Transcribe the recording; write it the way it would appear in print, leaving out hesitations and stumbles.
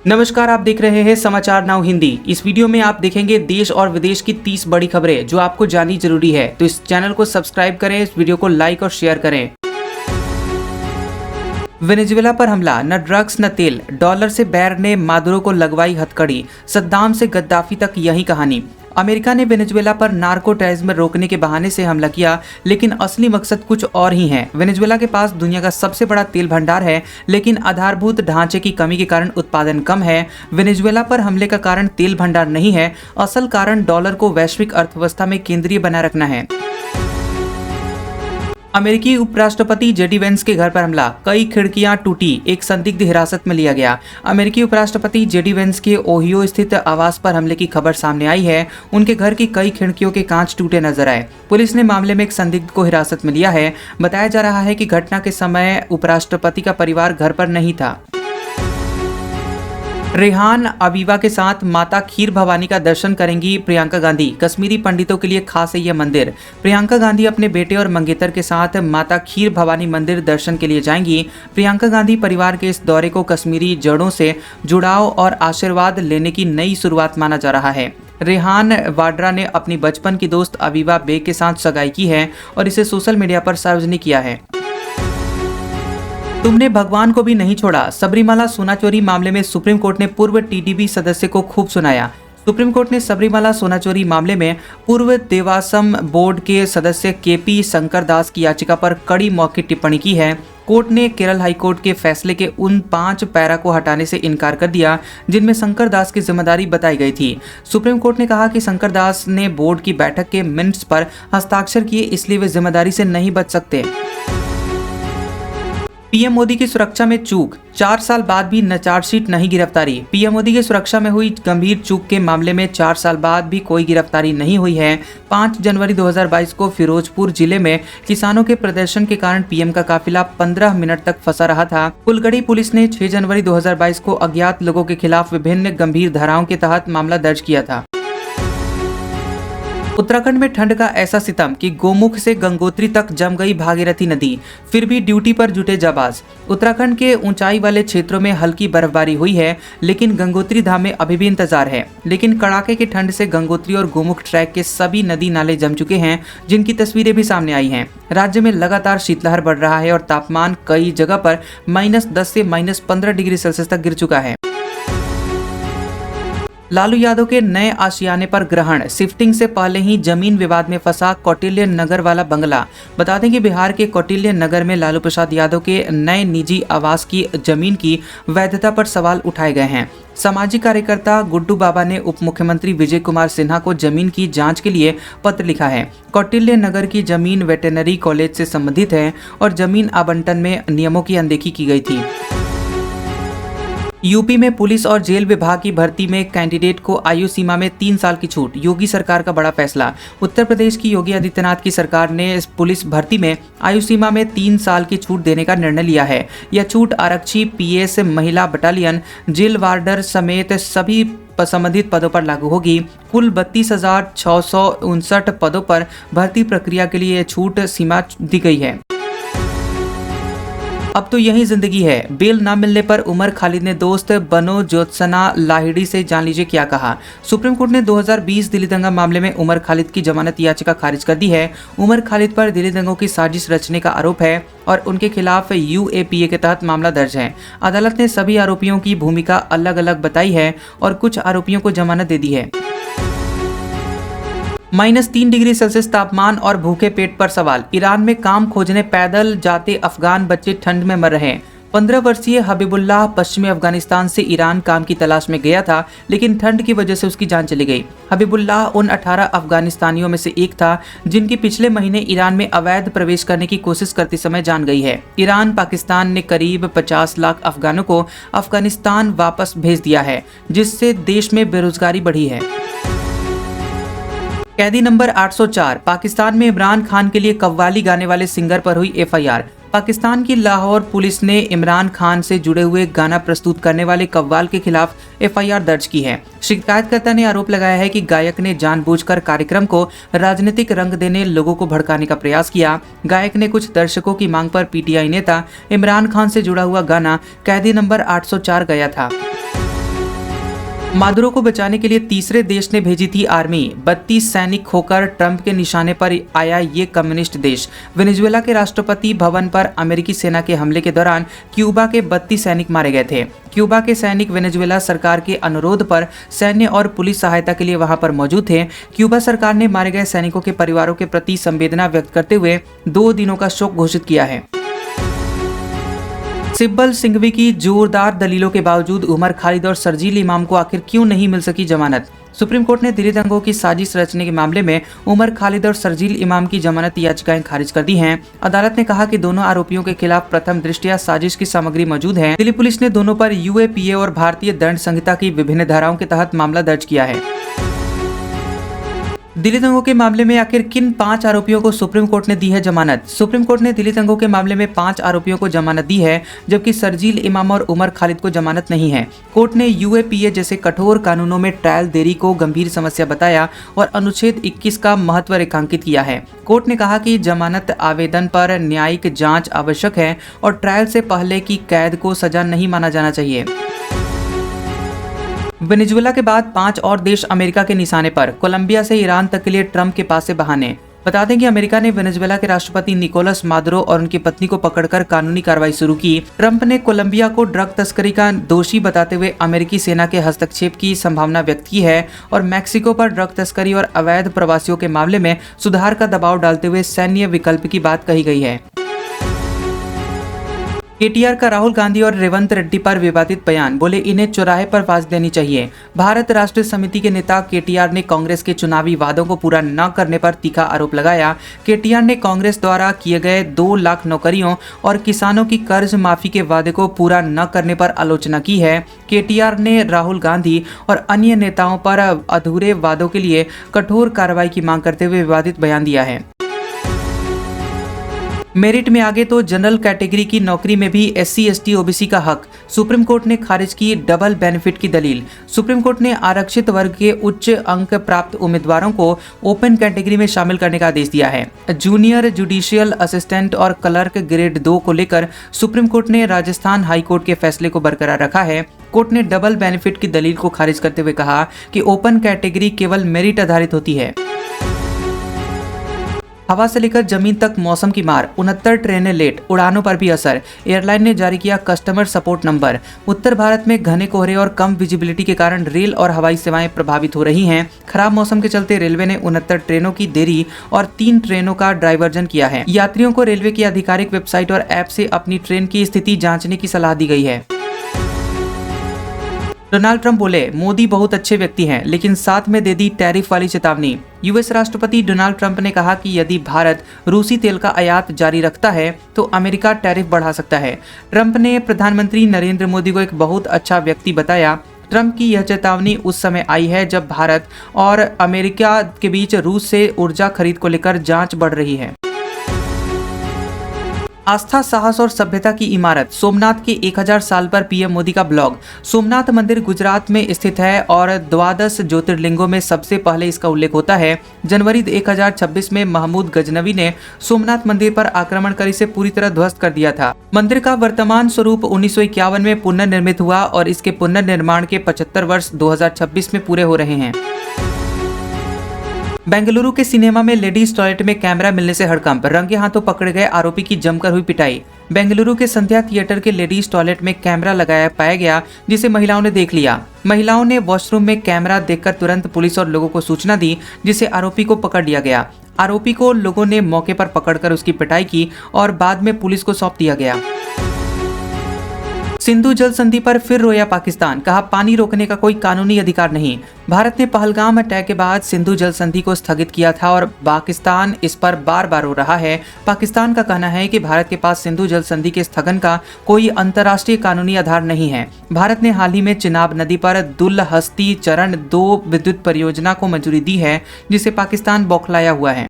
नमस्कार, आप देख रहे हैं समाचार नाउ हिंदी। इस वीडियो में आप देखेंगे देश और विदेश की 30 बड़ी खबरें जो आपको जाननी जरूरी है। तो इस चैनल को सब्सक्राइब करें, इस वीडियो को लाइक और शेयर करें। वेनेजुएला पर हमला, न ड्रग्स न तेल, डॉलर से बैर ने मादुरो को लगवाई हथकड़ी, सद्दाम से गद्दाफी तक यही कहानी। अमेरिका ने वेनेजुएला पर नार्को टेररिज्म रोकने के बहाने से हमला किया, लेकिन असली मकसद कुछ और ही है। वेनेजुएला के पास दुनिया का सबसे बड़ा तेल भंडार है, लेकिन आधारभूत ढांचे की कमी के कारण उत्पादन कम है। वेनेजुएला पर हमले का कारण तेल भंडार नहीं है, असल कारण डॉलर को वैश्विक अर्थव्यवस्था में केंद्रीय बनाए रखना है। अमेरिकी उपराष्ट्रपति जेडी वेंस के घर पर हमला, कई खिड़कियां टूटी, एक संदिग्ध हिरासत में लिया गया। अमेरिकी उपराष्ट्रपति जेडी वेंस के ओहियो स्थित आवास पर हमले की खबर सामने आई है। उनके घर की कई खिड़कियों के कांच टूटे नजर आए। पुलिस ने मामले में एक संदिग्ध को हिरासत में लिया है। बताया जा रहा है कि घटना के समय उपराष्ट्रपति का परिवार घर पर नहीं था। रेहान अबीबा के साथ माता खीर भवानी का दर्शन करेंगी प्रियंका गांधी, कश्मीरी पंडितों के लिए खास है यह मंदिर। प्रियंका गांधी अपने बेटे और मंगेतर के साथ माता खीर भवानी मंदिर दर्शन के लिए जाएंगी। प्रियंका गांधी परिवार के इस दौरे को कश्मीरी जड़ों से जुड़ाव और आशीर्वाद लेने की नई शुरुआत माना जा रहा है। रेहान वाड्रा ने अपनी बचपन की दोस्त अबीबा बेग के साथ सगाई की है और इसे सोशल मीडिया पर सार्वजनिक किया है। तुमने भगवान को भी नहीं छोड़ा, सबरीमाला सोना चोरी मामले में सुप्रीम कोर्ट ने पूर्व टीडीपी सदस्य को खूब सुनाया। सुप्रीम कोर्ट ने सबरीमाला सोना चोरी मामले में पूर्व देवासम बोर्ड के सदस्य केपी शंकर दास की याचिका पर कड़ी मौखिक टिप्पणी की है। कोर्ट ने केरल हाईकोर्ट के फैसले के उन 5 पैरा को हटाने से इनकार कर दिया जिनमें शंकर दास की जिम्मेदारी बताई गई थी। सुप्रीम कोर्ट ने कहा कि शंकर दास ने बोर्ड की बैठक के मिनट्स पर हस्ताक्षर किए, इसलिए वे जिम्मेदारी से नहीं बच सकते। पीएम मोदी की सुरक्षा में चूक, 4 साल बाद भी न चार्जशीट नहीं गिरफ्तारी। पीएम मोदी की सुरक्षा में हुई गंभीर चूक के मामले में 4 साल बाद भी कोई गिरफ्तारी नहीं हुई है। 5 जनवरी 2022 को फिरोजपुर जिले में किसानों के प्रदर्शन के कारण पीएम का काफिला 15 मिनट तक फंसा रहा था। कुलगढ़ी पुलिस ने 6 जनवरी 2022 को अज्ञात लोगों के खिलाफ विभिन्न गंभीर धाराओं के तहत मामला दर्ज किया था। उत्तराखंड में ठंड का ऐसा सितम कि गोमुख से गंगोत्री तक जम गई भागीरथी नदी, फिर भी ड्यूटी पर जुटे जाबाज। उत्तराखंड के ऊंचाई वाले क्षेत्रों में हल्की बर्फबारी हुई है, लेकिन गंगोत्री धाम में अभी भी इंतजार है। लेकिन कड़ाके की ठंड से गंगोत्री और गोमुख ट्रैक के सभी नदी नाले जम चुके हैं, जिनकी तस्वीरें भी सामने आई हैं। राज्य में लगातार शीतलहर बढ़ रहा है और तापमान कई जगह पर -10 से -15 डिग्री सेल्सियस तक गिर चुका है। लालू यादव के नए आशियाने पर ग्रहण, शिफ्टिंग से पहले ही जमीन विवाद में फंसा कौटिल्य नगर वाला बंगला। बता दें कि बिहार के कौटिल्य नगर में लालू प्रसाद यादव के नए निजी आवास की जमीन की वैधता पर सवाल उठाए गए हैं। सामाजिक कार्यकर्ता गुड्डू बाबा ने उप मुख्यमंत्री विजय कुमार सिन्हा को जमीन की जांच के लिए पत्र लिखा है। कौटिल्य नगर की जमीन वेटरनरी कॉलेज से संबंधित है और जमीन आवंटन में नियमों की अनदेखी की गई थी। यूपी में पुलिस और जेल विभाग की भर्ती में कैंडिडेट को आयु सीमा में 3 साल की छूट, योगी सरकार का बड़ा फैसला। उत्तर प्रदेश की योगी आदित्यनाथ की सरकार ने इस पुलिस भर्ती में आयु सीमा में 3 साल की छूट देने का निर्णय लिया है। यह छूट आरक्षी, पीएस, महिला बटालियन, जेल वार्डर समेत सभी संबंधित पदों पर लागू होगी। कुल 32,659 पदों पर भर्ती प्रक्रिया के लिए छूट सीमा दी गई है। अब तो यही जिंदगी है, बेल ना मिलने पर उमर खालिद ने दोस्त बनो ज्योत्सना लाहिड़ी से जान लीजिए क्या कहा। सुप्रीम कोर्ट ने 2020 दिल्ली दंगा मामले में उमर खालिद की जमानत याचिका खारिज कर दी है। उमर खालिद पर दिल्ली दंगों की साजिश रचने का आरोप है और उनके खिलाफ यूएपीए के तहत मामला दर्ज है। अदालत ने सभी आरोपियों की भूमिका अलग अलग बताई है और कुछ आरोपियों को जमानत दे दी है। -3 डिग्री सेल्सियस तापमान और भूखे पेट पर सवाल, ईरान में काम खोजने पैदल जाते अफगान बच्चे ठंड में मर रहे हैं। 15 वर्षीय हबीबुल्लाह पश्चिमी अफगानिस्तान से ईरान काम की तलाश में गया था, लेकिन ठंड की वजह से उसकी जान चली गई। हबीबुल्लाह उन 18 अफगानिस्तानियों में से एक था जिनकी पिछले महीने ईरान में अवैध प्रवेश करने की कोशिश करते समय जान गई है। ईरान पाकिस्तान ने करीब 50 लाख अफगानों को अफगानिस्तान वापस भेज दिया है, जिससे देश में बेरोजगारी बढ़ी है। कैदी नंबर 804, पाकिस्तान में इमरान खान के लिए कव्वाली गाने वाले सिंगर पर हुई एफआईआर। पाकिस्तान की लाहौर पुलिस ने इमरान खान से जुड़े हुए गाना प्रस्तुत करने वाले कव्वाल के खिलाफ एफआईआर दर्ज की है। शिकायतकर्ता ने आरोप लगाया है कि गायक ने जानबूझकर कार्यक्रम को राजनीतिक रंग देने, लोगों को भड़काने का प्रयास किया। गायक ने कुछ दर्शकों की मांग पर पीटीआई नेता इमरान खान से जुड़ा हुआ गाना कैदी नंबर 804 गाया था। मादुरो को बचाने के लिए तीसरे देश ने भेजी थी आर्मी। 32 सैनिक खोकर ट्रंप के निशाने पर आया ये कम्युनिस्ट देश। वेनेजुएला के राष्ट्रपति भवन पर अमेरिकी सेना के हमले के दौरान क्यूबा के 32 सैनिक मारे गए थे। क्यूबा के सैनिक वेनेजुएला सरकार के अनुरोध पर सैन्य और पुलिस सहायता के लिए वहां पर मौजूद थे। क्यूबा सरकार ने मारे गए सैनिकों के परिवारों के प्रति संवेदना व्यक्त करते हुए 2 दिनों का शोक घोषित किया है। सिब्बल सिंघवी की जोरदार दलीलों के बावजूद उमर खालिद और शर्जील इमाम को आखिर क्यों नहीं मिल सकी जमानत। सुप्रीम कोर्ट ने दिल्ली दंगों की साजिश रचने के मामले में उमर खालिद और शर्जील इमाम की जमानत याचिकाएं खारिज कर दी हैं। अदालत ने कहा कि दोनों आरोपियों के खिलाफ प्रथम दृष्टया साजिश की सामग्री मौजूद है। दिल्ली पुलिस ने दोनों पर यूएपीए और भारतीय दंड संहिता की विभिन्न धाराओं के तहत मामला दर्ज किया है। दिल्ली दंगों के मामले में आखिर किन 5 आरोपियों को सुप्रीम कोर्ट ने दी है जमानत। सुप्रीम कोर्ट ने दिल्ली दंगों के मामले में 5 आरोपियों को जमानत दी है, जबकि शर्जील इमाम और उमर खालिद को जमानत नहीं है। कोर्ट ने यूएपीए जैसे कठोर कानूनों में ट्रायल देरी को गंभीर समस्या बताया और अनुच्छेद 21 का महत्व रेखांकित किया है। कोर्ट ने कहा कि जमानत आवेदन पर न्यायिक जांच आवश्यक है और ट्रायल से पहले की कैद को सजा नहीं माना जाना चाहिए। वेनेजुएला के बाद 5 और देश अमेरिका के निशाने पर। कोलंबिया से ईरान तक के लिए ट्रंप के पास से बहाने। बता दें कि अमेरिका ने वेनेजुएला के राष्ट्रपति निकोलस मादुरो और उनकी पत्नी को पकड़कर कानूनी कार्रवाई शुरू की। ट्रंप ने कोलंबिया को ड्रग तस्करी का दोषी बताते हुए अमेरिकी सेना के हस्तक्षेप की संभावना व्यक्त की है और मैक्सिको पर ड्रग तस्करी और अवैध प्रवासियों के मामले में सुधार का दबाव डालते हुए सैन्य विकल्प की बात कही गई है। केटीआर का राहुल गांधी और रेवंत रेड्डी पर विवादित बयान। बोले इन्हें चौराहे पर फांसी देनी चाहिए। भारत राष्ट्रीय समिति के नेता केटीआर ने कांग्रेस के चुनावी वादों को पूरा न करने पर तीखा आरोप लगाया। केटीआर ने कांग्रेस द्वारा किए गए 2 लाख नौकरियों और किसानों की कर्ज माफी के वादे को पूरा न करने पर आलोचना की है। केटीआर ने राहुल गांधी और अन्य नेताओं पर अधूरे वादों के लिए कठोर कार्रवाई की मांग करते हुए विवादित बयान दिया है। मेरिट में आगे तो जनरल कैटेगरी की नौकरी में भी SC ST OBC का हक। सुप्रीम कोर्ट ने खारिज की डबल बेनिफिट की दलील। सुप्रीम कोर्ट ने आरक्षित वर्ग के उच्च अंक प्राप्त उम्मीदवारों को ओपन कैटेगरी में शामिल करने का आदेश दिया है। जूनियर जुडिशियल असिस्टेंट और क्लर्क ग्रेड 2 को लेकर सुप्रीम कोर्ट ने राजस्थान हाई कोर्ट के फैसले को बरकरार रखा है। कोर्ट ने डबल बेनिफिट की दलील को खारिज करते हुए कहा कि ओपन कैटेगरी केवल मेरिट आधारित होती है। हवा से लेकर जमीन तक मौसम की मार। 69 ट्रेनें लेट, उड़ानों पर भी असर। एयरलाइन ने जारी किया कस्टमर सपोर्ट नंबर। उत्तर भारत में घने कोहरे और कम विजिबिलिटी के कारण रेल और हवाई सेवाएं प्रभावित हो रही हैं। खराब मौसम के चलते रेलवे ने 69 ट्रेनों की देरी और 3 ट्रेनों का डाइवर्जन किया है। यात्रियों को रेलवे की आधिकारिक वेबसाइट और ऐप से अपनी ट्रेन की स्थिति जांचने की सलाह दी गई है। डोनाल्ड ट्रंप बोले मोदी बहुत अच्छे व्यक्ति हैं, लेकिन साथ में दे दी टैरिफ वाली चेतावनी। यूएस राष्ट्रपति डोनाल्ड ट्रंप ने कहा कि यदि भारत रूसी तेल का आयात जारी रखता है तो अमेरिका टैरिफ बढ़ा सकता है। ट्रंप ने प्रधानमंत्री नरेंद्र मोदी को एक बहुत अच्छा व्यक्ति बताया। ट्रंप की यह चेतावनी उस समय आई है जब भारत और अमेरिका के बीच रूस से ऊर्जा खरीद को लेकर जांच बढ़ रही है। आस्था, साहस और सभ्यता की इमारत। सोमनाथ के 1000 साल पर पीएम मोदी का ब्लॉग। सोमनाथ मंदिर गुजरात में स्थित है और 12 ज्योतिर्लिंगों में सबसे पहले इसका उल्लेख होता है। जनवरी 1026 में महमूद गजनवी ने सोमनाथ मंदिर पर आक्रमण कर इसे पूरी तरह ध्वस्त कर दिया था। मंदिर का वर्तमान स्वरूप 1951 में पुनर्निर्मित हुआ और इसके पुनर्निर्माण के 75 वर्ष 2026 में पूरे हो रहे हैं। बेंगलुरु के सिनेमा में लेडीज टॉयलेट में कैमरा मिलने से हड़कंप। रंगे हाथों पकड़े गए आरोपी की जमकर हुई पिटाई। बेंगलुरु के संध्या थिएटर के लेडीज टॉयलेट में कैमरा लगाया पाया गया, जिसे महिलाओं ने देख लिया। महिलाओं ने वॉशरूम में कैमरा देखकर तुरंत पुलिस और लोगों को सूचना दी, जिससे आरोपी को पकड़ लिया गया। आरोपी को लोगों ने मौके पर पकड़कर उसकी पिटाई की और बाद में पुलिस को सौंप दिया गया। सिंधु जल संधि पर फिर रोया पाकिस्तान। कहा पानी रोकने का कोई कानूनी अधिकार नहीं। भारत ने पहलगाम अटैक के बाद सिंधु जल संधि को स्थगित किया था और पाकिस्तान इस पर बार बार रो रहा है। पाकिस्तान का कहना है कि भारत के पास सिंधु जल संधि के स्थगन का कोई अंतर्राष्ट्रीय कानूनी आधार नहीं है। भारत ने हाल ही में चिनाब नदी पर दुलहस्ती चरण 2 विद्युत परियोजना को मंजूरी दी है, जिसे पाकिस्तान बौखलाया हुआ है।